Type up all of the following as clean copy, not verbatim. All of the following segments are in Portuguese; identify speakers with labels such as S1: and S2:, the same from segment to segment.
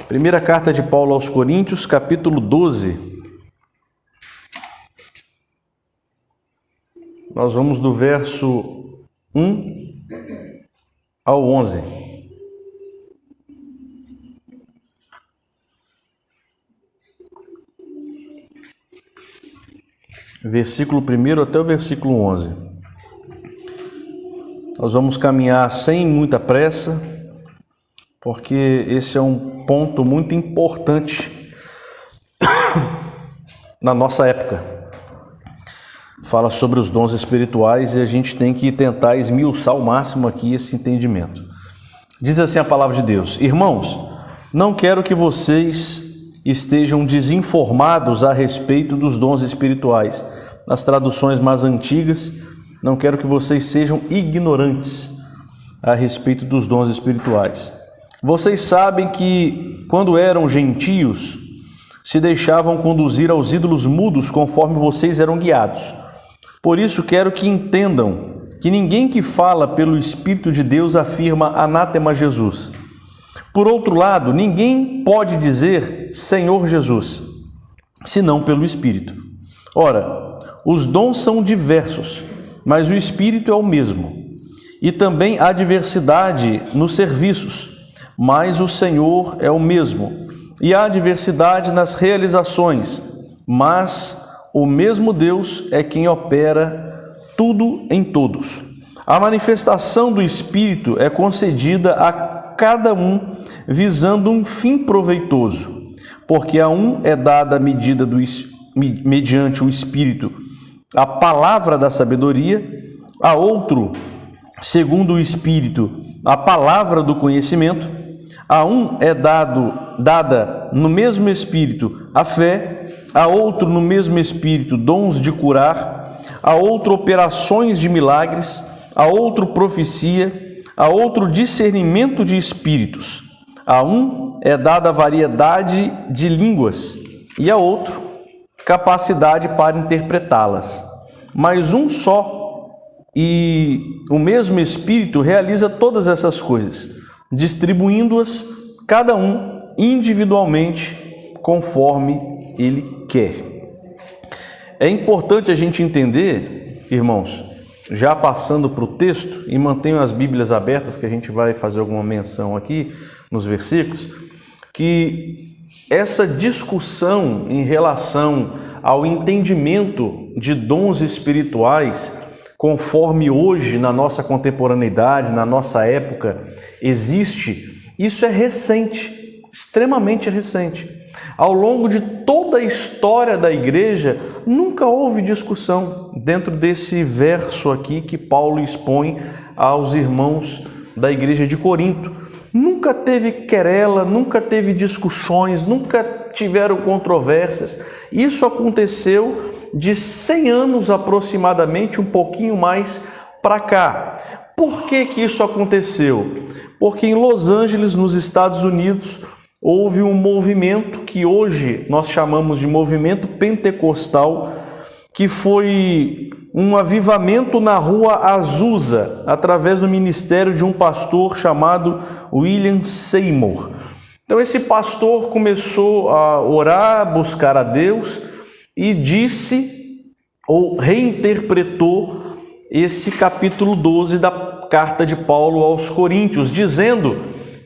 S1: Primeira carta de Paulo aos Coríntios, capítulo 12. Nós vamos do verso 1 ao 11. Versículo 1 até o versículo 11. Nós vamos caminhar sem muita pressa, porque esse é um ponto muito importante na nossa época. Fala sobre os dons espirituais e a gente tem que tentar esmiuçar ao máximo aqui esse entendimento. Diz assim a palavra de Deus: Irmãos, não quero que vocês estejam desinformados a respeito dos dons espirituais. Nas traduções mais antigas, não quero que vocês sejam ignorantes a respeito dos dons espirituais. Vocês sabem que, quando eram gentios, se deixavam conduzir aos ídolos mudos conforme vocês eram guiados. Por isso, quero que entendam que ninguém que fala pelo Espírito de Deus afirma anátema Jesus. Por outro lado, ninguém pode dizer Senhor Jesus, senão pelo Espírito. Ora, os dons são diversos, mas o Espírito é o mesmo. E também há diversidade nos serviços, mas o Senhor é o mesmo. E há diversidade nas realizações, mas o mesmo Deus é quem opera tudo em todos. A manifestação do Espírito é concedida a cada um visando um fim proveitoso, porque a um é dada a medida mediante o Espírito a palavra da sabedoria, a outro, segundo o Espírito, a palavra do conhecimento, a um é dada no mesmo Espírito a fé, a outro no mesmo Espírito dons de curar, a outro operações de milagres, a outro profecia, a outro discernimento de espíritos, a um é dada variedade de línguas e a outro capacidade para interpretá-las. Mas um só e o mesmo Espírito realiza todas essas coisas, distribuindo-as cada um individualmente conforme ele quer. É importante a gente entender, irmãos, já passando para o texto, e mantenham as Bíblias abertas, que a gente vai fazer alguma menção aqui nos versículos, que essa discussão em relação ao entendimento de dons espirituais, conforme hoje, na nossa contemporaneidade, na nossa época, existe, isso é recente, extremamente recente. Ao longo de toda a história da igreja, nunca houve discussão dentro desse verso aqui que Paulo expõe aos irmãos da igreja de Corinto. Nunca teve querela, nunca teve discussões, nunca tiveram controvérsias. Isso aconteceu de 100 anos aproximadamente, um pouquinho mais para cá. Por que que isso aconteceu? Porque em Los Angeles, nos Estados Unidos, houve um movimento que hoje nós chamamos de movimento pentecostal, que foi um avivamento na rua Azusa, através do ministério de um pastor chamado William Seymour. Então esse pastor começou a orar, buscar a Deus e disse, ou reinterpretou, esse capítulo 12 da carta de Paulo aos Coríntios, dizendo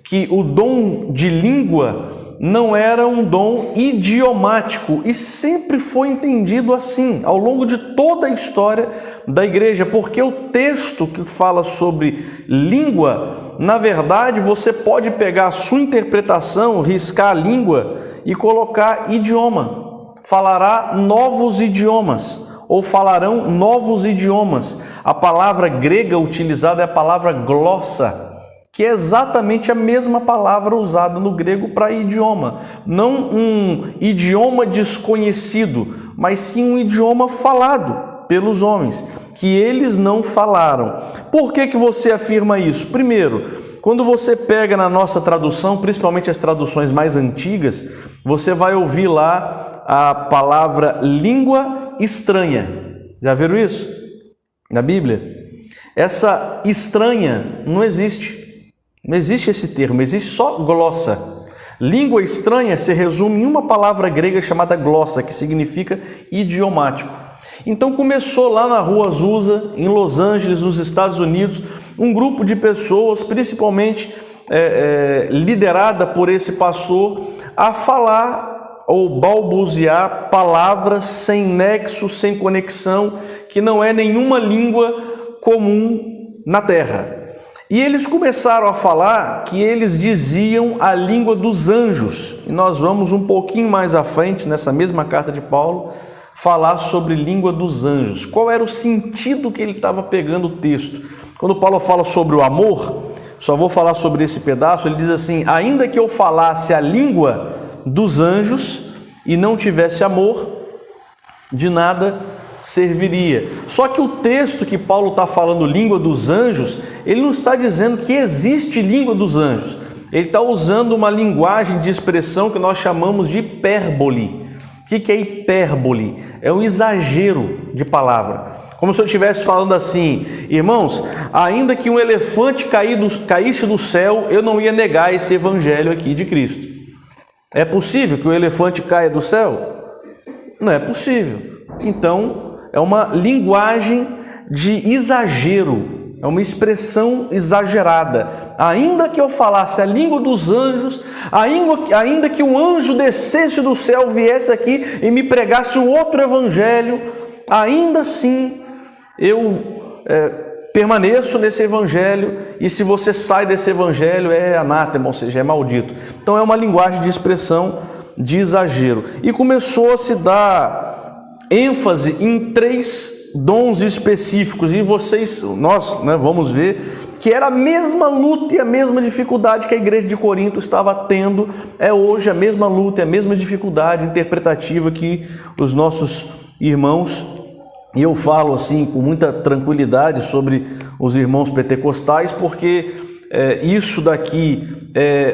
S1: que o dom de língua não era um dom idiomático e sempre foi entendido assim ao longo de toda a história da igreja, porque o texto que fala sobre língua, na verdade, você pode pegar a sua interpretação, riscar a língua e colocar idioma. Falará novos idiomas ou falarão novos idiomas. A palavra grega utilizada é a palavra glossa, que é exatamente a mesma palavra usada no grego para idioma. Não um idioma desconhecido, mas sim um idioma falado pelos homens, que eles não falaram. Por que que você afirma isso? Primeiro, quando você pega na nossa tradução, principalmente as traduções mais antigas, você vai ouvir lá a palavra língua estranha. Já viram isso? Na Bíblia? Essa estranha não existe. Não existe esse termo, existe só glossa. Língua estranha se resume em uma palavra grega chamada glossa, que significa idiomático. Então começou lá na Rua Azusa, em Los Angeles, nos Estados Unidos, um grupo de pessoas, principalmente liderada por esse pastor, a falar ou balbuciar palavras sem nexo, sem conexão, que não é nenhuma língua comum na terra. E eles começaram a falar que eles diziam a língua dos anjos. E nós vamos um pouquinho mais à frente, nessa mesma carta de Paulo, falar sobre língua dos anjos. Qual era o sentido que ele estava pegando o texto? Quando Paulo fala sobre o amor, só vou falar sobre esse pedaço, ele diz assim: ainda que eu falasse a língua dos anjos e não tivesse amor, de nada serviria. Só que o texto que Paulo está falando, língua dos anjos, ele não está dizendo que existe língua dos anjos. Ele está usando uma linguagem de expressão que nós chamamos de hipérbole. O que é hipérbole? É um exagero de palavra. Como se eu estivesse falando assim: irmãos, ainda que um elefante caísse do céu, eu não ia negar esse evangelho aqui de Cristo. É possível que o elefante caia do céu? Não é possível. Então, é uma linguagem de exagero, é uma expressão exagerada. Ainda que eu falasse a língua dos anjos, ainda que um anjo descesse do céu, viesse aqui e me pregasse um outro evangelho, ainda assim eu permaneço nesse evangelho, e se você sai desse evangelho é anátema, ou seja, é maldito. Então é uma linguagem de expressão de exagero. E começou a se dar ênfase em 3 dons específicos, e nós vamos ver que era a mesma luta e a mesma dificuldade que a igreja de Corinto estava tendo, é hoje a mesma luta e a mesma dificuldade interpretativa que os nossos irmãos, e eu falo assim com muita tranquilidade sobre os irmãos pentecostais, porque isso daqui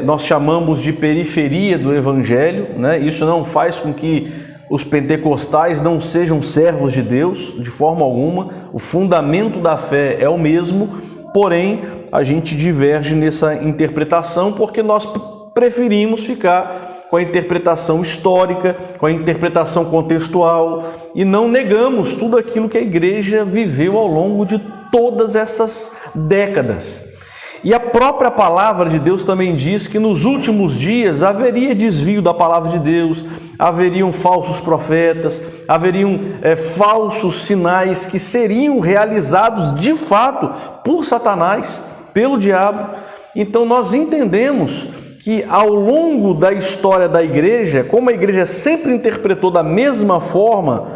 S1: nós chamamos de periferia do evangelho, né? Isso não faz com que os pentecostais não sejam servos de Deus, de forma alguma. O fundamento da fé é o mesmo, porém a gente diverge nessa interpretação porque nós preferimos ficar com a interpretação histórica, com a interpretação contextual, e não negamos tudo aquilo que a igreja viveu ao longo de todas essas décadas. E a própria palavra de Deus também diz que nos últimos dias haveria desvio da palavra de Deus, haveriam falsos profetas, haveriam falsos sinais que seriam realizados de fato por Satanás, pelo diabo. Então nós entendemos que ao longo da história da igreja, como a igreja sempre interpretou da mesma forma,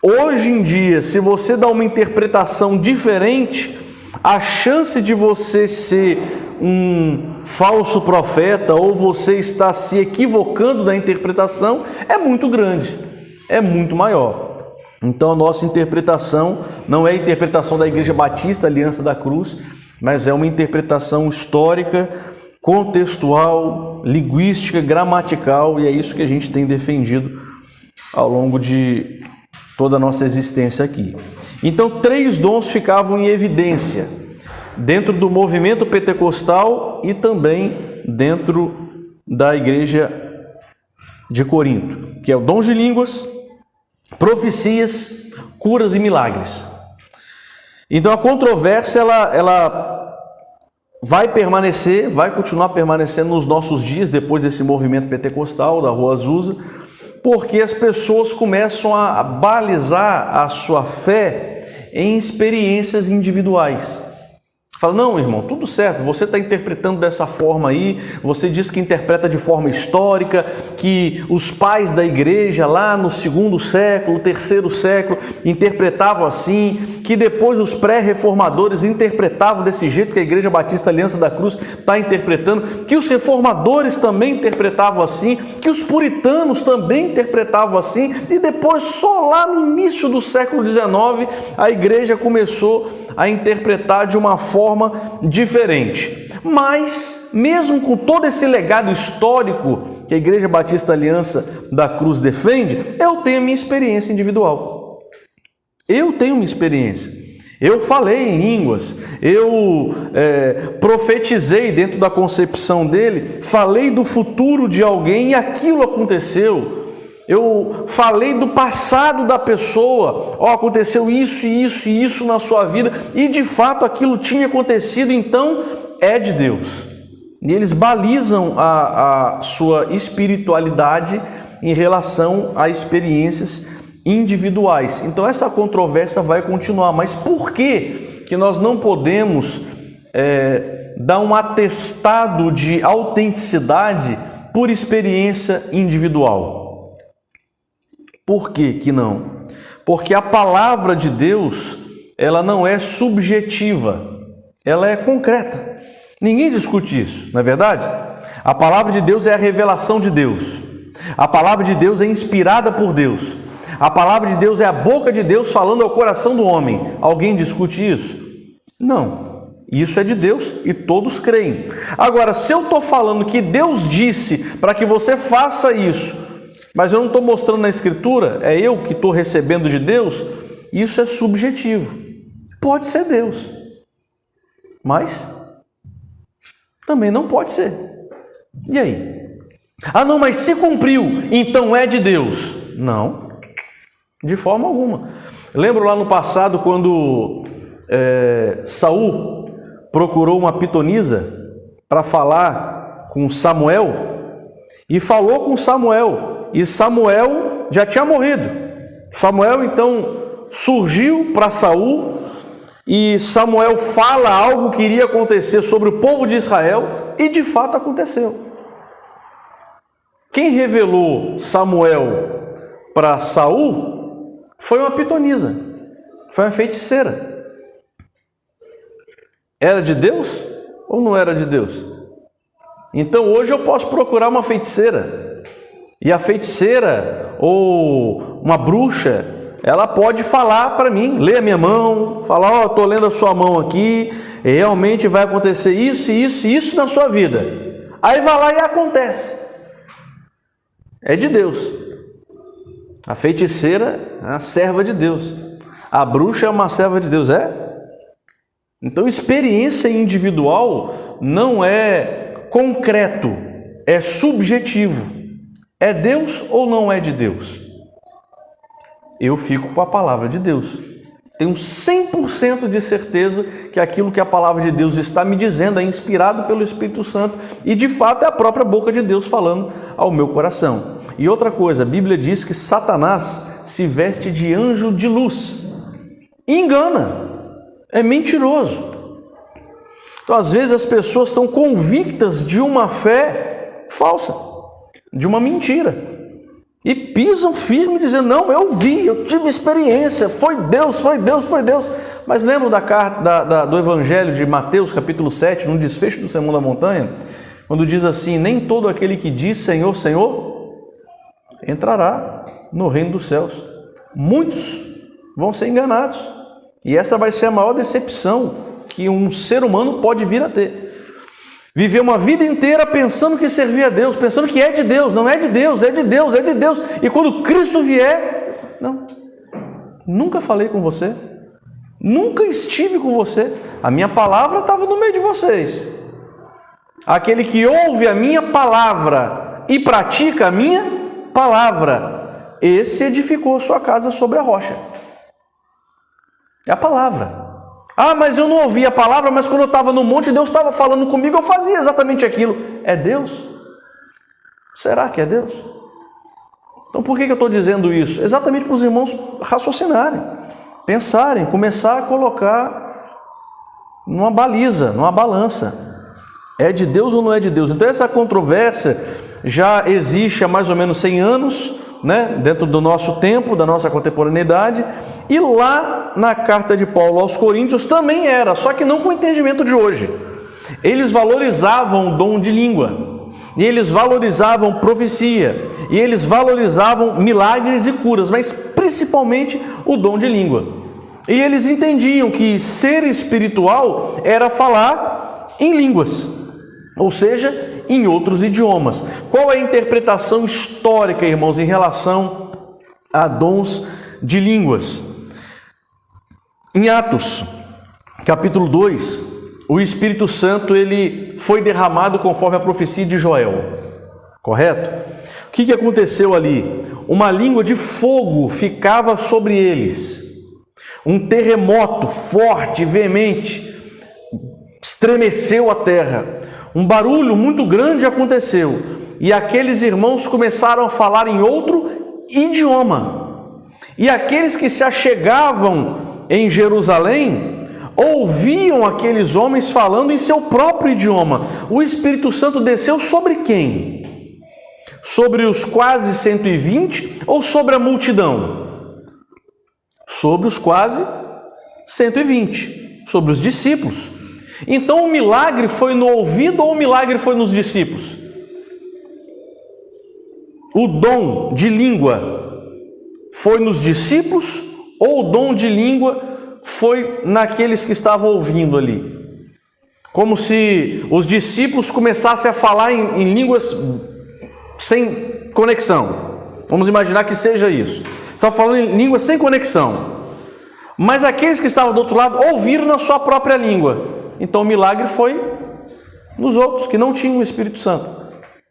S1: hoje em dia, se você dá uma interpretação diferente, a chance de você ser um falso profeta ou você estar se equivocando da interpretação é muito grande, é muito maior. Então a nossa interpretação não é a interpretação da Igreja Batista, Aliança da Cruz, mas é uma interpretação histórica, contextual, linguística, gramatical, e é isso que a gente tem defendido ao longo de toda a nossa existência aqui. Então 3 dons ficavam em evidência dentro do movimento pentecostal e também dentro da igreja de Corinto, que é o dom de línguas, profecias, curas e milagres. Então a controvérsia ela vai permanecer, vai continuar permanecendo nos nossos dias, depois desse movimento pentecostal da Rua Azusa, porque as pessoas começam a balizar a sua fé em experiências individuais. Fala, não, irmão, tudo certo, você está interpretando dessa forma aí, você diz que interpreta de forma histórica, que os pais da igreja lá no 2º século, 3º século, interpretavam assim, que depois os pré-reformadores interpretavam desse jeito que a Igreja Batista Aliança da Cruz está interpretando, que os reformadores também interpretavam assim, que os puritanos também interpretavam assim, e depois só lá no início do século XIX a igreja começou a interpretar de uma forma diferente. Mas, mesmo com todo esse legado histórico que a Igreja Batista Aliança da Cruz defende, eu tenho a minha experiência individual. Eu tenho uma experiência. Eu falei em línguas, eu profetizei dentro da concepção dele, falei do futuro de alguém e aquilo aconteceu. Eu falei do passado da pessoa, aconteceu isso e isso e isso na sua vida, e de fato aquilo tinha acontecido, então é de Deus. E eles balizam a sua espiritualidade em relação a experiências individuais. Então essa controvérsia vai continuar, mas por que nós não podemos dar um atestado de autenticidade por experiência individual? Por que não? Porque a palavra de Deus, ela não é subjetiva, ela é concreta. Ninguém discute isso, não é verdade? A palavra de Deus é a revelação de Deus. A palavra de Deus é inspirada por Deus. A palavra de Deus é a boca de Deus falando ao coração do homem. Alguém discute isso? Não. Isso é de Deus e todos creem. Agora, se eu estou falando que Deus disse para que você faça isso, mas eu não estou mostrando na Escritura, é eu que estou recebendo de Deus, isso é subjetivo. Pode ser Deus, mas também não pode ser. E aí? Ah, não, mas se cumpriu, então é de Deus. Não. De forma alguma. Lembro lá no passado quando Saul procurou uma pitonisa para falar com Samuel e falou com Samuel e Samuel já tinha morrido. Samuel então surgiu para Saul e Samuel fala algo que iria acontecer sobre o povo de Israel e de fato aconteceu. Quem revelou Samuel para Saul foi uma pitonisa, foi uma feiticeira. Era de Deus ou não era de Deus? Então hoje eu posso procurar uma feiticeira, e a feiticeira ou uma bruxa, ela pode falar para mim, ler a minha mão, falar, estou lendo a sua mão aqui, e realmente vai acontecer isso, isso e isso na sua vida. Aí vai lá e acontece. É de Deus. A feiticeira é a serva de Deus. A bruxa é uma serva de Deus, é? Então, experiência individual não é concreto, é subjetivo. É Deus ou não é de Deus? Eu fico com a palavra de Deus. Tenho 100% de certeza que aquilo que a palavra de Deus está me dizendo é inspirado pelo Espírito Santo e, de fato, é a própria boca de Deus falando ao meu coração. E outra coisa, a Bíblia diz que Satanás se veste de anjo de luz. Engana, é mentiroso. Então, às vezes, as pessoas estão convictas de uma fé falsa, de uma mentira. E pisam firme dizendo, não, eu vi, eu tive experiência, foi Deus, foi Deus, foi Deus. Mas lembram da carta do Evangelho de Mateus, capítulo 7, no desfecho do Sermão da Montanha, quando diz assim, nem todo aquele que diz Senhor, Senhor, entrará no reino dos céus. Muitos vão ser enganados. E essa vai ser a maior decepção que um ser humano pode vir a ter. Viver uma vida inteira pensando que servia a Deus, pensando que é de Deus, não é de Deus, é de Deus, é de Deus. E quando Cristo vier, não, nunca falei com você, nunca estive com você, a minha palavra estava no meio de vocês. Aquele que ouve a minha palavra e pratica a minha palavra, esse edificou sua casa sobre a rocha. É a palavra. Ah, mas eu não ouvi a palavra, mas quando eu estava no monte, Deus estava falando comigo, eu fazia exatamente aquilo. É Deus? Será que é Deus? Então por que eu estou dizendo isso? Exatamente para os irmãos raciocinarem, pensarem, começar a colocar numa baliza, numa balança. É de Deus ou não é de Deus? Então essa controvérsia já existe há mais ou menos 100 anos, né, dentro do nosso tempo, da nossa contemporaneidade, e lá na carta de Paulo aos Coríntios também era, só que não com o entendimento de hoje. Eles valorizavam o dom de língua, e eles valorizavam profecia, e eles valorizavam milagres e curas, mas principalmente o dom de língua. E eles entendiam que ser espiritual era falar em línguas, ou seja, em outros idiomas. Qual é a interpretação histórica, irmãos, em relação a dons de línguas? Em Atos, capítulo 2, o Espírito Santo ele foi derramado conforme a profecia de Joel, correto? O que aconteceu ali? Uma língua de fogo ficava sobre eles, um terremoto forte, veemente, estremeceu a terra, um barulho muito grande aconteceu, e aqueles irmãos começaram a falar em outro idioma, e aqueles que se achegavam em Jerusalém ouviam aqueles homens falando em seu próprio idioma. O Espírito Santo desceu sobre quem? Sobre os quase 120 ou sobre a multidão? Sobre os quase 120, sobre os discípulos. Então o milagre foi no ouvido ou o milagre foi nos discípulos? O dom de língua foi nos discípulos ou o dom de língua foi naqueles que estavam ouvindo ali? Como se os discípulos começassem a falar em línguas sem conexão. Vamos imaginar que seja isso. Estavam falando em línguas sem conexão. Mas aqueles que estavam do outro lado ouviram na sua própria língua. Então o milagre foi nos outros que não tinham o Espírito Santo.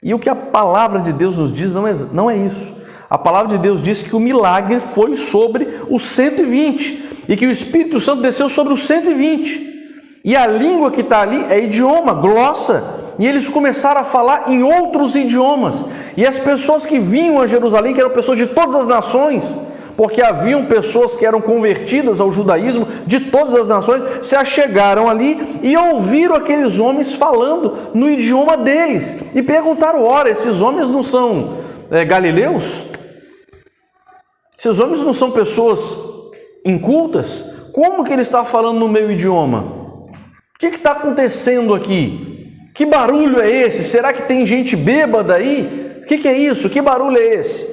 S1: E o que a palavra de Deus nos diz não é isso. A palavra de Deus diz que o milagre foi sobre os 120 e que o Espírito Santo desceu sobre os 120. E a língua que está ali é idioma, glossa. E eles começaram a falar em outros idiomas. E as pessoas que vinham a Jerusalém, que eram pessoas de todas as nações, porque haviam pessoas que eram convertidas ao judaísmo de todas as nações, se achegaram ali e ouviram aqueles homens falando no idioma deles. E perguntaram, ora, esses homens não são galileus? Esses homens não são pessoas incultas? Como que ele está falando no meu idioma? O que está acontecendo aqui? Que barulho é esse? Será que tem gente bêbada aí? O que é isso? Que barulho é esse?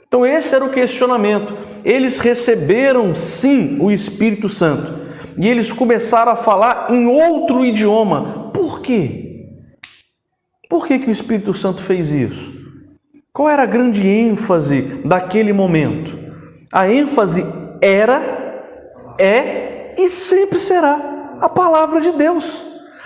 S1: Então esse era o questionamento. Eles receberam sim o Espírito Santo e eles começaram a falar em outro idioma. Por quê? Por que o Espírito Santo fez isso? Qual era a grande ênfase daquele momento? A ênfase era, é e sempre será a palavra de Deus.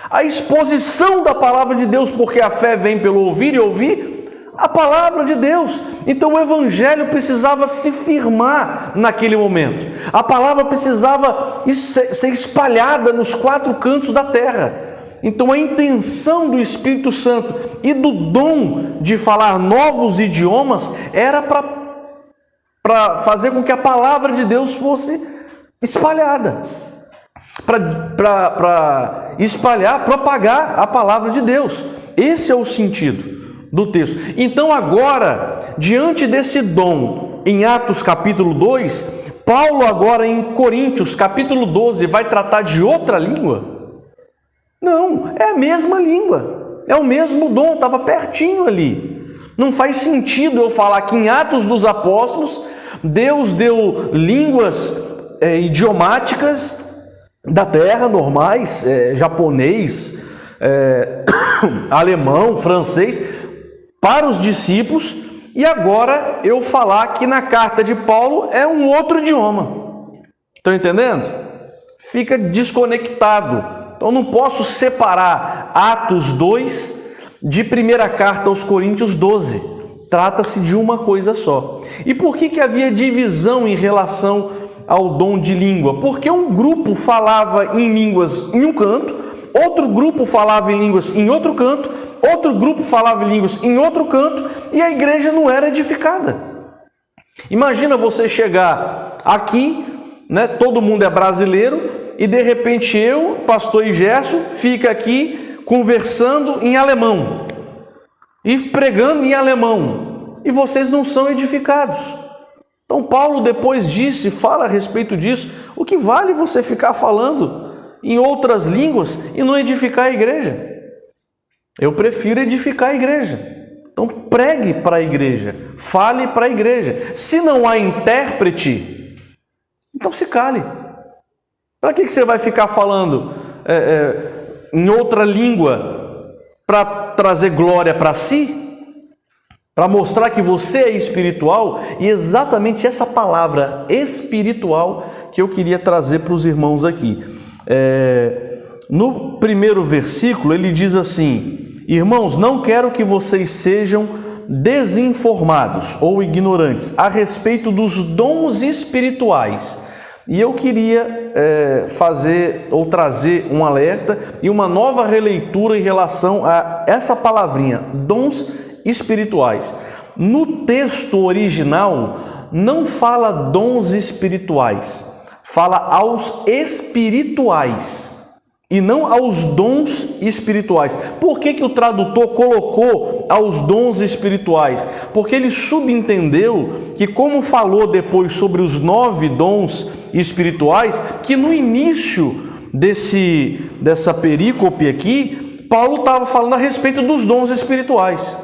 S1: A exposição da palavra de Deus, porque a fé vem pelo ouvir e ouvir a palavra de Deus. Então o evangelho precisava se firmar naquele momento. A palavra precisava ser espalhada nos 4 cantos da terra. Então a intenção do Espírito Santo e do dom de falar novos idiomas era para fazer com que a palavra de Deus fosse espalhada. Para espalhar, propagar a palavra de Deus. Esse é o sentido do texto. Então agora, diante desse dom, em Atos capítulo 2, Paulo agora em Coríntios capítulo 12 vai tratar de outra língua? Não, é a mesma língua, é o mesmo dom, estava pertinho ali. Não faz sentido eu falar que em Atos dos Apóstolos, Deus deu línguas idiomáticas da terra, normais, japonês, alemão, francês, para os discípulos, e agora eu falar que na carta de Paulo é um outro idioma. Estão entendendo? Fica desconectado. Então não posso separar Atos 2 de primeira carta aos Coríntios 12. Trata-se de uma coisa só. E por que havia divisão em relação ao dom de língua? Porque um grupo falava em línguas em um canto, outro grupo falava em línguas em outro canto, outro grupo falava em línguas em outro canto, e a igreja não era edificada. Imagina você chegar aqui, né, todo mundo é brasileiro, e de repente eu, pastor Gerson, fica aqui conversando em alemão, e pregando em alemão, e vocês não são edificados. Então Paulo depois disse, fala a respeito disso, o que vale você ficar falando em outras línguas e não edificar a igreja? Eu prefiro edificar a igreja. Então pregue para a igreja, fale para a igreja. Se não há intérprete, então se cale. Para que você vai ficar falando em outra língua para trazer glória para si? para mostrar que você é espiritual, e exatamente essa palavra espiritual que eu queria trazer para os irmãos aqui. No primeiro versículo ele diz assim: irmãos, não quero que vocês sejam desinformados ou ignorantes a respeito dos dons espirituais. E eu queria fazer ou trazer um alerta e uma nova releitura em relação a essa palavrinha, dons espirituais. No texto original não fala dons espirituais, fala aos espirituais e não aos dons espirituais. Por que o tradutor colocou aos dons espirituais? Porque ele subentendeu que, como falou depois sobre os 9 dons espirituais, que no início dessa perícope aqui, Paulo estava falando a respeito dos dons espirituais.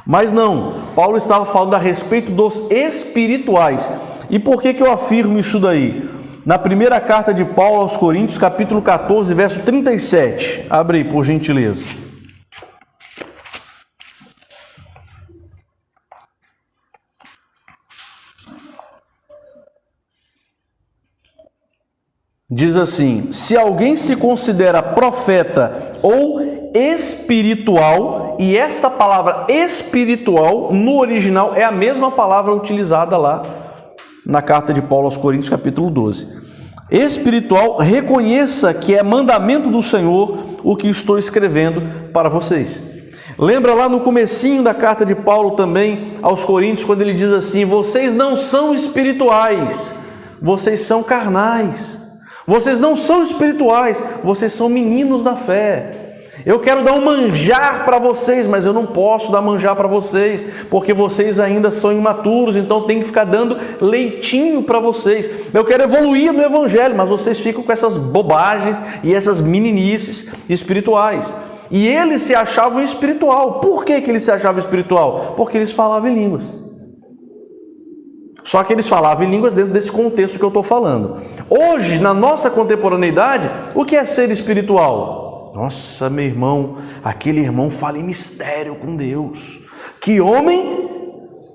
S1: Mas não, Paulo estava falando a respeito dos espirituais. E por que eu afirmo isso daí? Na primeira carta de Paulo aos Coríntios, capítulo 14, verso 37. Abre aí, por gentileza. Diz assim: se alguém se considera profeta ou espiritual, e essa palavra espiritual no original é a mesma palavra utilizada lá na carta de Paulo aos Coríntios, capítulo 12. Espiritual, reconheça que é mandamento do Senhor o que estou escrevendo para vocês. Lembra lá no comecinho da carta de Paulo também aos Coríntios, quando ele diz assim: vocês não são espirituais, vocês são carnais. Vocês não são espirituais, vocês são meninos da fé. Eu quero dar um manjar para vocês, mas eu não posso dar manjar para vocês, porque vocês ainda são imaturos, então tem que ficar dando leitinho para vocês. Eu quero evoluir no evangelho, mas vocês ficam com essas bobagens e essas meninices espirituais. E eles se achavam espiritual. Por que eles se achavam espiritual? Porque eles falavam em línguas. Só que eles falavam em línguas dentro desse contexto que eu estou falando. Hoje, na nossa contemporaneidade, o que é ser espiritual? Nossa, meu irmão, aquele irmão fala em mistério com Deus. Que homem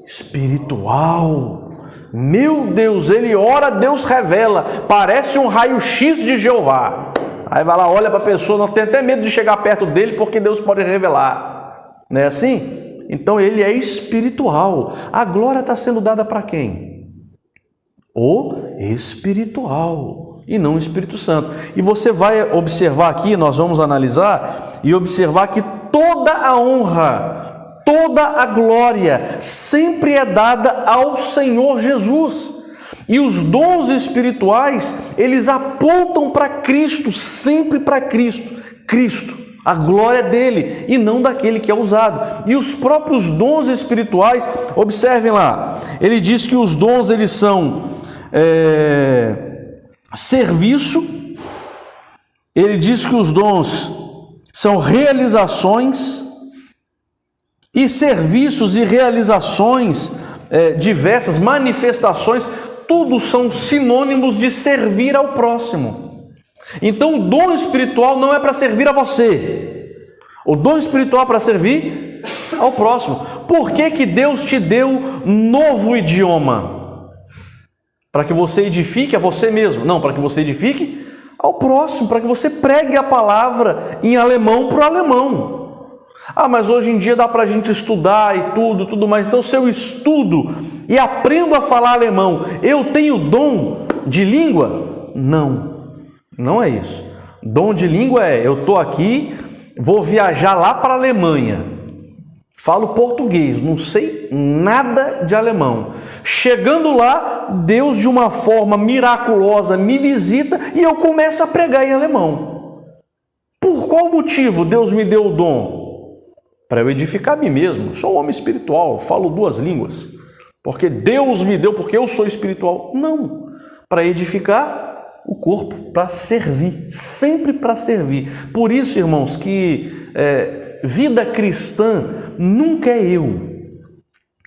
S1: espiritual. Meu Deus, ele ora, Deus revela. Parece um raio-x de Jeová. Aí vai lá, olha para a pessoa, não tem até medo de chegar perto dele, porque Deus pode revelar. Não é assim? Então ele é espiritual. A glória está sendo dada para quem? O espiritual. E não o Espírito Santo. E você vai observar aqui, nós vamos analisar e observar que toda a honra, toda a glória sempre é dada ao Senhor Jesus. E os dons espirituais, eles apontam para Cristo, sempre para Cristo. Cristo, a glória dele e não daquele que é usado. E os próprios dons espirituais, observem lá, ele diz que os dons eles são serviço, ele diz que os dons são realizações, e serviços e realizações diversas, manifestações, tudo são sinônimos de servir ao próximo. Então o dom espiritual não é para servir a você, o dom espiritual é para servir ao próximo. Por que Deus te deu novo idioma? Para que você edifique a você mesmo? Não, para que você edifique ao próximo, para que você pregue a palavra em alemão para o alemão. Ah, mas hoje em dia dá para a gente estudar e tudo mais. Então, se eu estudo e aprendo a falar alemão, eu tenho dom de língua? Não, não é isso. Dom de língua é, eu estou aqui, vou viajar lá para a Alemanha. Falo português, não sei nada de alemão. Chegando lá, Deus de uma forma miraculosa me visita e eu começo a pregar em alemão. Por qual motivo Deus me deu o dom? Para eu edificar a mim mesmo. Sou um homem espiritual, falo 2 línguas. Porque Deus me deu, porque eu sou espiritual. Não, para edificar o corpo, para servir, sempre para servir. Por isso, irmãos, que vida cristã nunca é eu,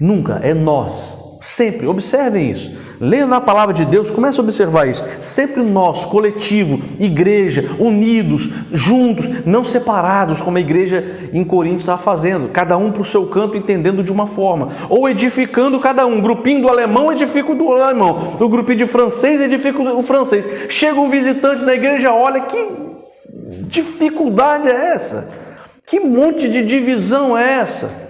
S1: nunca é nós, Sempre, observem isso. Leia na palavra de Deus, comece a observar isso. Sempre nós, coletivo, igreja, unidos, juntos, não separados, como a igreja em Corinto estava fazendo, cada um para o seu canto, entendendo de uma forma, ou edificando cada um. O grupinho do alemão edifica o do alemão, o grupinho de francês edifica o francês. Chega um visitante na igreja, olha, que dificuldade é essa? Que monte de divisão é essa?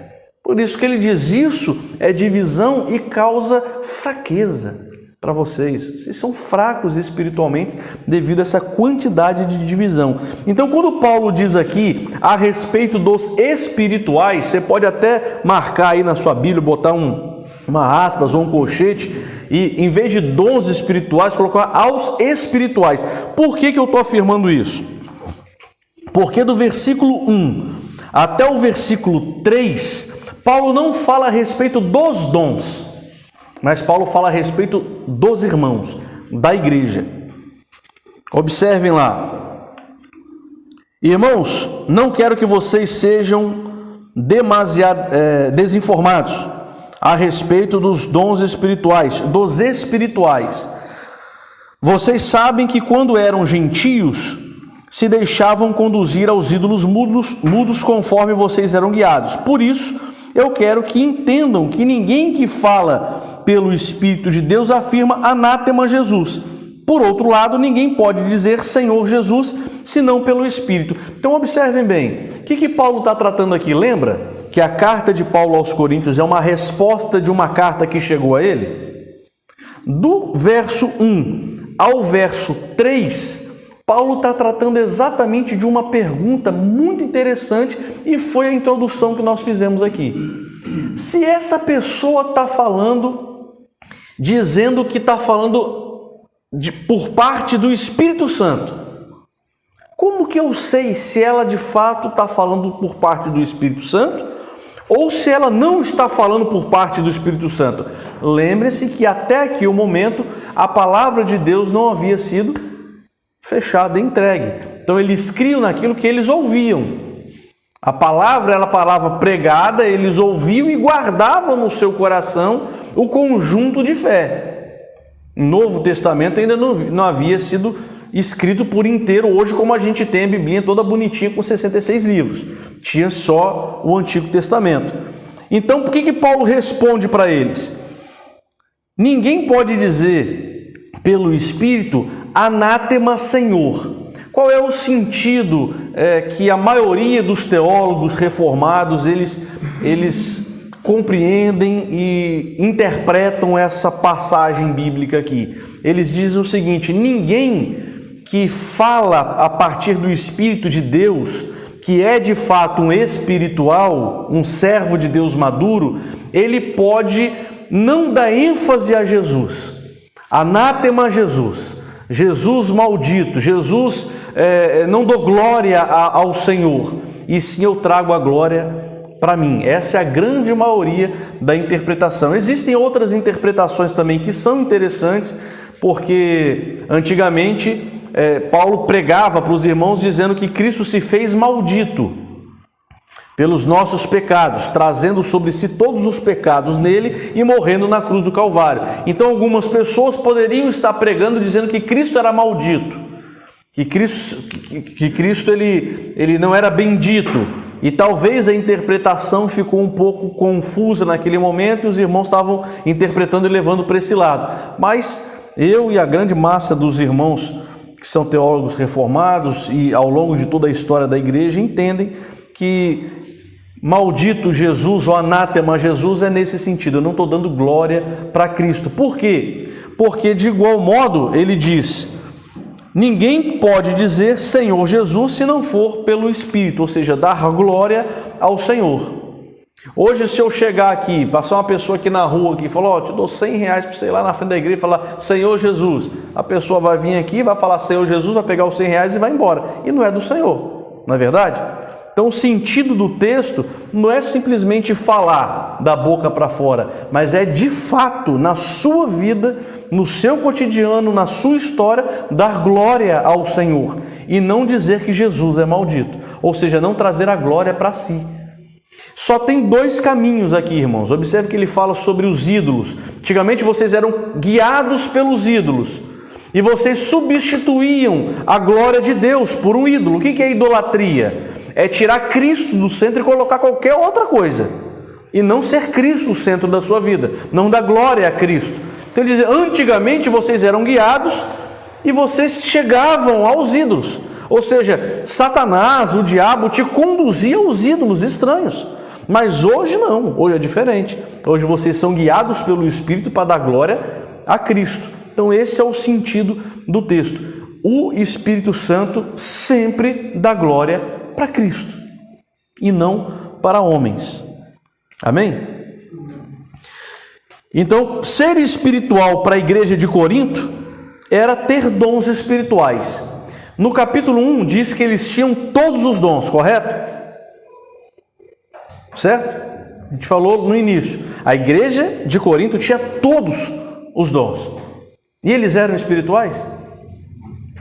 S1: Por isso que ele diz, isso é divisão e causa fraqueza para vocês. Vocês são fracos espiritualmente devido a essa quantidade de divisão. Então, quando Paulo diz aqui a respeito dos espirituais, você pode até marcar aí na sua Bíblia, botar uma aspas ou um colchete, e em vez de dons espirituais, colocar aos espirituais. Por que eu estou afirmando isso? Porque do versículo 1 até o versículo 3, Paulo não fala a respeito dos dons, mas Paulo fala a respeito dos irmãos, da igreja. Observem lá. Irmãos, não quero que vocês sejam demasiado desinformados a respeito dos dons espirituais, dos espirituais. Vocês sabem que quando eram gentios, se deixavam conduzir aos ídolos mudos conforme vocês eram guiados. Por isso, eu quero que entendam que ninguém que fala pelo Espírito de Deus afirma anátema Jesus. Por outro lado, ninguém pode dizer Senhor Jesus, senão pelo Espírito. Então, observem bem, o que Paulo está tratando aqui? Lembra que a carta de Paulo aos Coríntios é uma resposta de uma carta que chegou a ele? Do verso 1 ao verso 3, Paulo está tratando exatamente de uma pergunta muito interessante e foi a introdução que nós fizemos aqui. Se essa pessoa está falando, dizendo que está falando por parte do Espírito Santo, como que eu sei se ela de fato está falando por parte do Espírito Santo ou se ela não está falando por parte do Espírito Santo? Lembre-se que até aqui o momento a palavra de Deus não havia sido fechada, entregue. Então eles criam naquilo que eles ouviam. A palavra era a palavra pregada, eles ouviam e guardavam no seu coração o conjunto de fé. O Novo Testamento ainda não havia sido escrito por inteiro hoje, como a gente tem a Biblinha toda bonitinha com 66 livros. Tinha só o Antigo Testamento. Então, por que Paulo responde para eles? Ninguém pode dizer pelo Espírito anátema Senhor. Qual é o sentido que a maioria dos teólogos reformados eles compreendem e interpretam essa passagem bíblica aqui? Eles dizem o seguinte: ninguém que fala a partir do Espírito de Deus, que é de fato um espiritual, um servo de Deus maduro, ele pode não dar ênfase a Jesus. Anátema Jesus. Jesus maldito, Jesus não dou glória ao Senhor, e sim eu trago a glória para mim. Essa é a grande maioria da interpretação. Existem outras interpretações também que são interessantes, porque antigamente Paulo pregava para os irmãos dizendo que Cristo se fez maldito pelos nossos pecados, trazendo sobre si todos os pecados nele e morrendo na cruz do Calvário. Então algumas pessoas poderiam estar pregando dizendo que Cristo era maldito, que Cristo ele não era bendito, e talvez a interpretação ficou um pouco confusa naquele momento e os irmãos estavam interpretando e levando para esse lado. Mas eu e a grande massa dos irmãos que são teólogos reformados e ao longo de toda a história da igreja entendem que maldito Jesus ou anátema Jesus é nesse sentido. Eu não estou dando glória para Cristo. Por quê? Porque de igual modo ele diz: ninguém pode dizer Senhor Jesus se não for pelo Espírito, ou seja, dar glória ao Senhor. Hoje, se eu chegar aqui, passar uma pessoa aqui na rua aqui e falar, te dou R$100 para você ir lá na frente da igreja e falar Senhor Jesus, a pessoa vai vir aqui, vai falar Senhor Jesus, vai pegar os R$100 e vai embora. E não é do Senhor, não é verdade? Então o sentido do texto não é simplesmente falar da boca para fora, mas é de fato na sua vida, no seu cotidiano, na sua história, dar glória ao Senhor e não dizer que Jesus é maldito, ou seja, não trazer a glória para si. Só tem dois caminhos aqui, irmãos. Observe que ele fala sobre os ídolos. Antigamente vocês eram guiados pelos ídolos e vocês substituíam a glória de Deus por um ídolo. O que é idolatria? É tirar Cristo do centro e colocar qualquer outra coisa, e não ser Cristo o centro da sua vida, não dar glória a Cristo. Então ele diz, antigamente vocês eram guiados e vocês chegavam aos ídolos. Ou seja, Satanás, o diabo, te conduzia aos ídolos estranhos. Mas hoje não, hoje é diferente. Hoje vocês são guiados pelo Espírito para dar glória a Cristo. Então esse é o sentido do texto. O Espírito Santo sempre dá glória para Cristo e não para homens. Amém? Então, ser espiritual para a igreja de Corinto era ter dons espirituais. No capítulo 1 diz que eles tinham todos os dons, correto? Certo? A gente falou no início. A igreja de Corinto tinha todos os dons. E eles eram espirituais?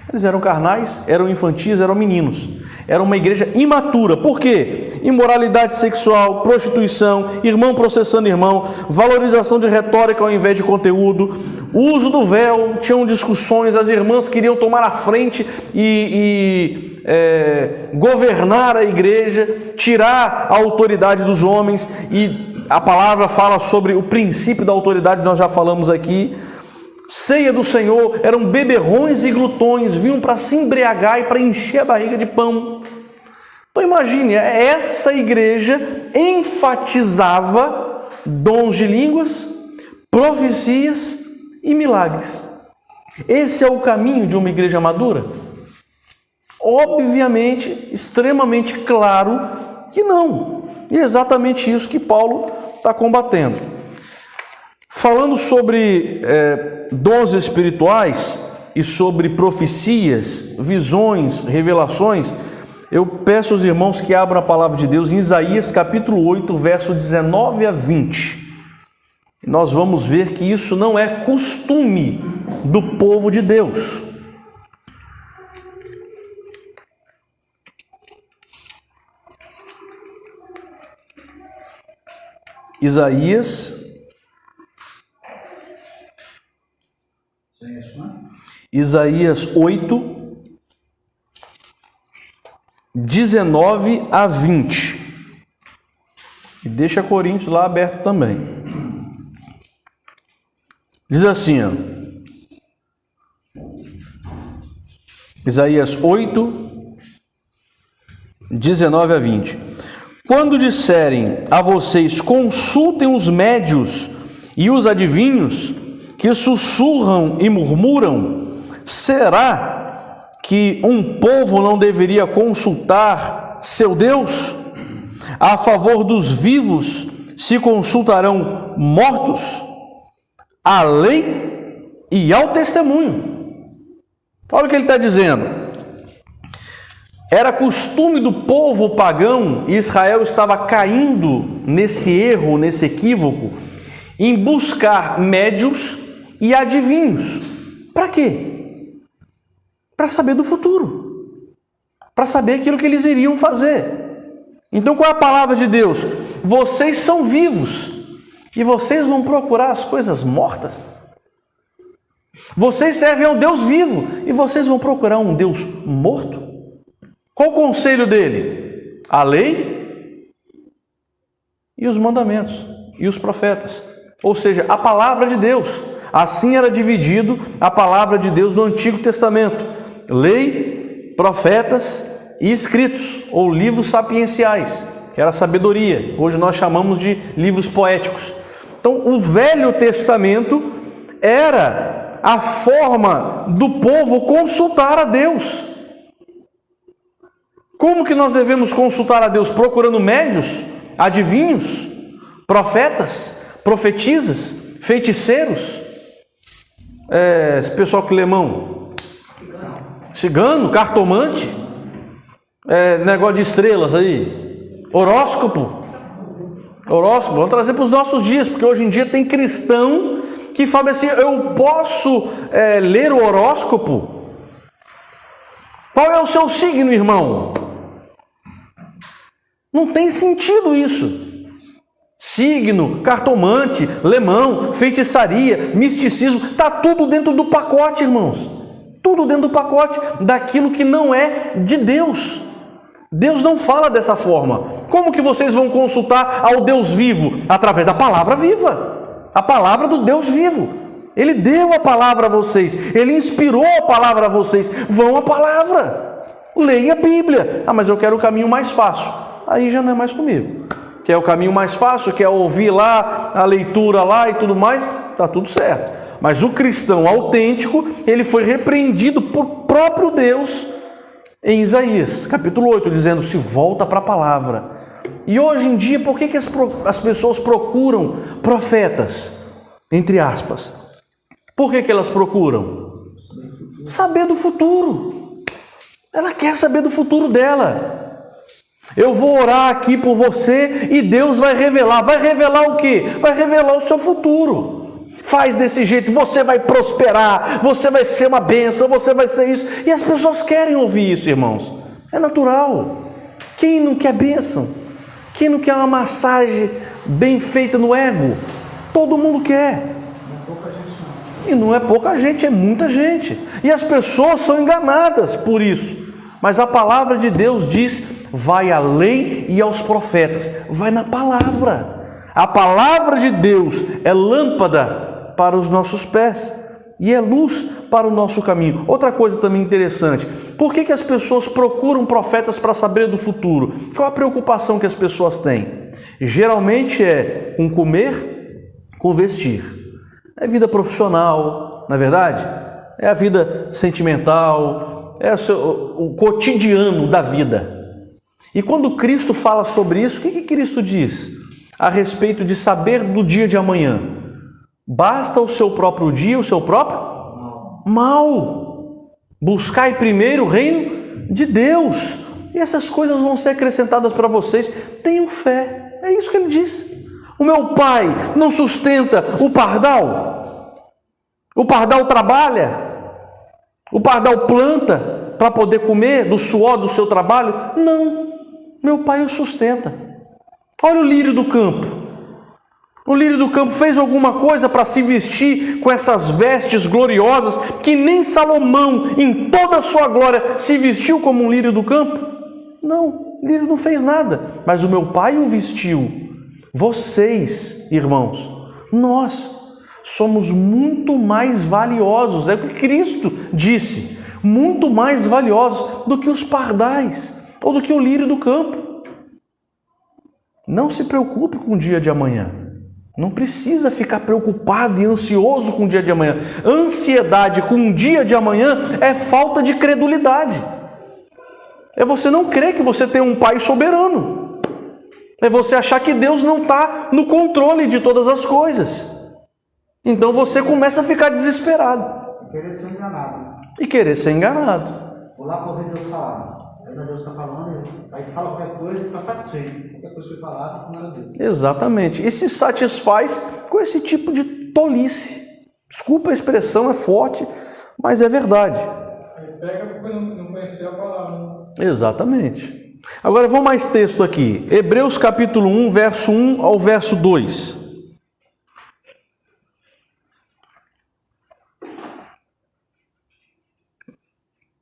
S1: Eles eram carnais, eram infantis, eram meninos. Era uma igreja imatura. Por quê? Imoralidade sexual, prostituição, irmão processando irmão, valorização de retórica ao invés de conteúdo, uso do véu, tinham discussões, as irmãs queriam tomar a frente e governar a igreja, tirar a autoridade dos homens, e a palavra fala sobre o princípio da autoridade, nós já falamos aqui. Ceia do Senhor, eram beberrões e glutões, vinham para se embriagar e para encher a barriga de pão. Então imagine, essa igreja enfatizava dons de línguas, profecias e milagres. Esse é o caminho de uma igreja madura? Obviamente, extremamente claro que não. E é exatamente isso que Paulo está combatendo. Falando sobre dons espirituais e sobre profecias, visões, revelações, eu peço aos irmãos que abram a palavra de Deus em Isaías capítulo 8, verso 19 a 20. Nós vamos ver que isso não é costume do povo de Deus. Isaías 8, 19 a 20. E deixa Coríntios lá aberto também. Diz assim, ó, Isaías 8, 19 a 20. Quando disserem a vocês, consultem os médios e os adivinhos, que sussurram e murmuram, será que um povo não deveria consultar seu Deus? A favor dos vivos se consultarão mortos, à lei e ao testemunho. Olha o que ele está dizendo. Era costume do povo pagão, e Israel estava caindo nesse erro, nesse equívoco, em buscar médios e adivinhos. Para quê? Para saber do futuro, para saber aquilo que eles iriam fazer. Então qual é a palavra de Deus? Vocês são vivos e vocês vão procurar as coisas mortas. Vocês servem ao Deus vivo e vocês vão procurar um Deus morto. Qual o conselho dele? A lei e os mandamentos e os profetas. Ou seja, a palavra de Deus. Assim era dividido a palavra de Deus no Antigo Testamento. Lei, profetas e escritos, ou livros sapienciais, que era sabedoria. Hoje nós chamamos de livros poéticos. Então, o Velho Testamento era a forma do povo consultar a Deus. Como que nós devemos consultar a Deus? Procurando médios, adivinhos, profetas, profetisas, feiticeiros, esse pessoal que lê mão, cigano, cartomante, negócio de estrelas aí, horóscopo, vamos trazer para os nossos dias, porque hoje em dia tem cristão que fala assim, eu posso ler o horóscopo? Qual é o seu signo, irmão? Não tem sentido isso. Signo, cartomante, lemão, feitiçaria, misticismo, está tudo dentro do pacote, irmãos. Tudo dentro do pacote daquilo que não é de Deus. Deus não fala dessa forma. Como que vocês vão consultar ao Deus vivo? Através da palavra viva. A palavra do Deus vivo. Ele deu a palavra a vocês. Ele inspirou a palavra a vocês. Vão à palavra. Leia a Bíblia. Ah, mas eu quero o caminho mais fácil. Aí já não é mais comigo. Quer o caminho mais fácil? Quer ouvir lá a leitura lá e tudo mais? Está tudo certo. Mas o cristão autêntico, ele foi repreendido por próprio Deus em Isaías, capítulo 8, dizendo: se volta para a palavra. E hoje em dia, por que as pessoas procuram profetas? Entre aspas. Por que elas procuram? Saber do futuro. Ela quer saber do futuro dela. Eu vou orar aqui por você e Deus vai revelar. Vai revelar o quê? Vai revelar o seu futuro. Faz desse jeito, você vai prosperar, você vai ser uma bênção, você vai ser isso. E as pessoas querem ouvir isso, irmãos. É natural. Quem não quer bênção? Quem não quer uma massagem bem feita no ego? Todo mundo quer. E não é pouca gente, é muita gente. E as pessoas são enganadas por isso. Mas a palavra de Deus diz: vai à lei e aos profetas. Vai na palavra. A palavra de Deus é lâmpada para os nossos pés e é luz para o nosso caminho. Outra coisa também interessante: por que as pessoas procuram profetas para saber do futuro? Qual a preocupação que as pessoas têm? Geralmente é com comer, com vestir. É vida profissional, não é verdade? É a vida sentimental, é o cotidiano da vida. E quando Cristo fala sobre isso, o que Cristo diz a respeito de saber do dia de amanhã? Basta o seu próprio dia, o seu próprio mal. Buscai primeiro o reino de Deus, e essas coisas vão ser acrescentadas para vocês. Tenham fé, é isso que ele diz. O meu pai não sustenta o pardal? O pardal trabalha? O pardal planta para poder comer do suor do seu trabalho? Não, meu pai o sustenta. Olha o lírio do campo. O lírio do campo fez alguma coisa para se vestir com essas vestes gloriosas que nem Salomão, em toda a sua glória, se vestiu como um lírio do campo? Não, o lírio não fez nada, mas o meu pai o vestiu. Vocês, irmãos, nós somos muito mais valiosos, é o que Cristo disse, muito mais valiosos do que os pardais ou do que o lírio do campo. Não se preocupe com o dia de amanhã. Não precisa ficar preocupado e ansioso com o dia de amanhã. Ansiedade com o dia de amanhã é falta de credulidade. É você não crer que você tem um pai soberano. É você achar que Deus não está no controle de todas as coisas. Então você começa a ficar desesperado.
S2: E querer ser enganado.
S1: E querer ser enganado.
S2: Vou lá para ouvir Deus falar. Aí Deus está falando, aí fala qualquer coisa e está satisfeito. Qualquer coisa foi falada, não era Deus.
S1: Exatamente. E se satisfaz com esse tipo de tolice. Desculpa a expressão, é forte, mas é verdade.
S3: Ele pega porque não conhecia a palavra.
S1: Exatamente. Agora vamos mais texto aqui. Hebreus capítulo 1, verso 1 ao verso 2.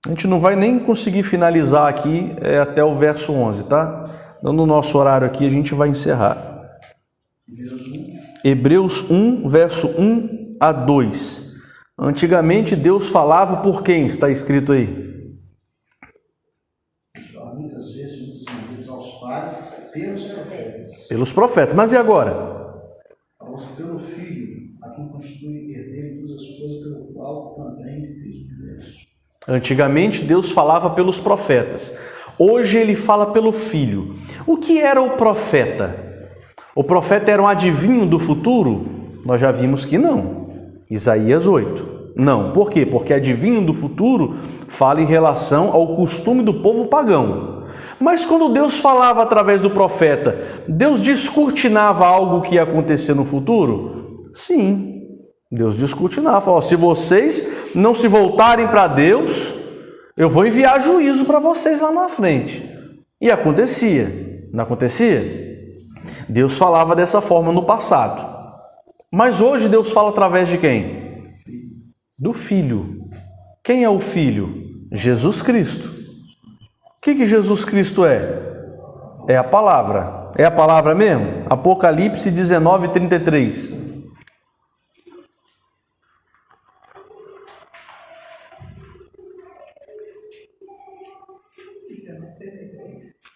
S1: A gente não vai nem conseguir finalizar aqui até o verso 11, tá? Então, no nosso horário aqui, a gente vai encerrar. Hebreus 1, verso 1 a 2. Antigamente, Deus falava por quem? Está escrito aí.
S2: Muitas vezes, muitas maneiras, aos pais, pelos profetas.
S1: Pelos profetas. Mas e agora?
S2: Pelo Filho, a quem constitui herdeiro de todas as coisas, pelo qual também fez o universo.
S1: Antigamente Deus falava pelos profetas, hoje ele fala pelo Filho. O que era o profeta? O profeta era um adivinho do futuro? Nós já vimos que não. Isaías 8. Não. Por quê? Porque adivinho do futuro fala em relação ao costume do povo pagão. Mas quando Deus falava através do profeta, Deus descortinava algo que ia acontecer no futuro? Sim. Deus descortinava, falou: se vocês não se voltarem para Deus, eu vou enviar juízo para vocês lá na frente. E acontecia. Não acontecia? Deus falava dessa forma no passado. Mas hoje Deus fala através de quem? Do Filho. Quem é o Filho? Jesus Cristo. O que Jesus Cristo é? É a palavra. É a palavra mesmo? Apocalipse 19:33.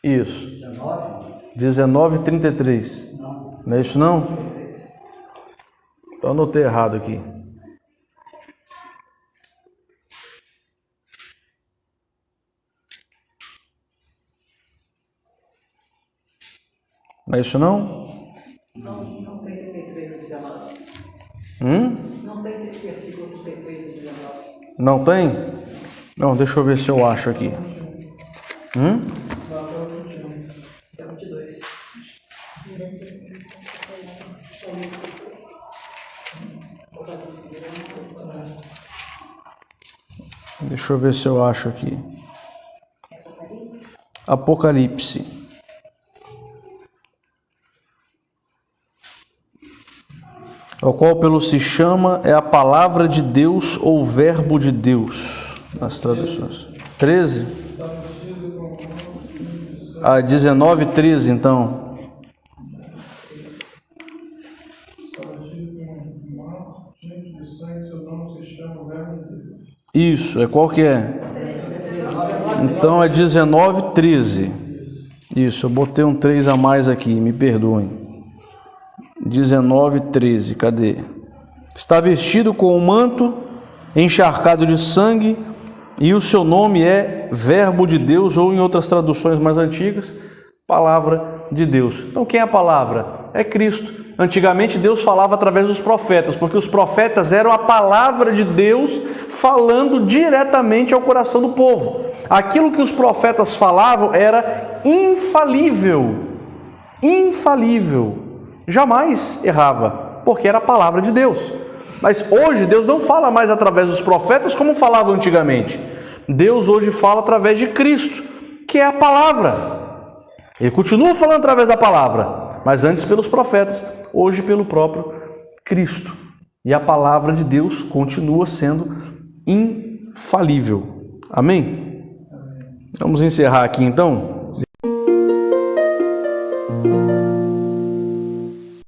S1: Isso. 19:33. Não é isso não? Então anotei errado aqui. Não é isso não?
S4: Não tem 33 e 19. Não tem versículo 33 e 19.
S1: Não tem? Não, deixa eu ver se eu acho aqui.
S4: Até 22.
S1: Deixa eu ver se eu acho aqui. Apocalipse. O qual pelo se chama é a palavra de Deus ou verbo de Deus, nas traduções. 13? 19:13 então. Isso, é qual que é? Então é 19:13. Isso, eu botei um 3 a mais aqui, me perdoem. 19:13, cadê? Está vestido com um manto encharcado de sangue, e o seu nome é Verbo de Deus, ou em outras traduções mais antigas, Palavra de Deus. Então quem é a palavra? É Cristo. Antigamente Deus falava através dos profetas, porque os profetas eram a palavra de Deus falando diretamente ao coração do povo. Aquilo que os profetas falavam era infalível. Infalível. Jamais errava, porque era a palavra de Deus. Mas hoje Deus não fala mais através dos profetas como falava antigamente. Deus hoje fala através de Cristo, que é a palavra. Ele continua falando através da palavra, mas antes pelos profetas, hoje pelo próprio Cristo. E a palavra de Deus continua sendo infalível. Amém? Vamos encerrar aqui então.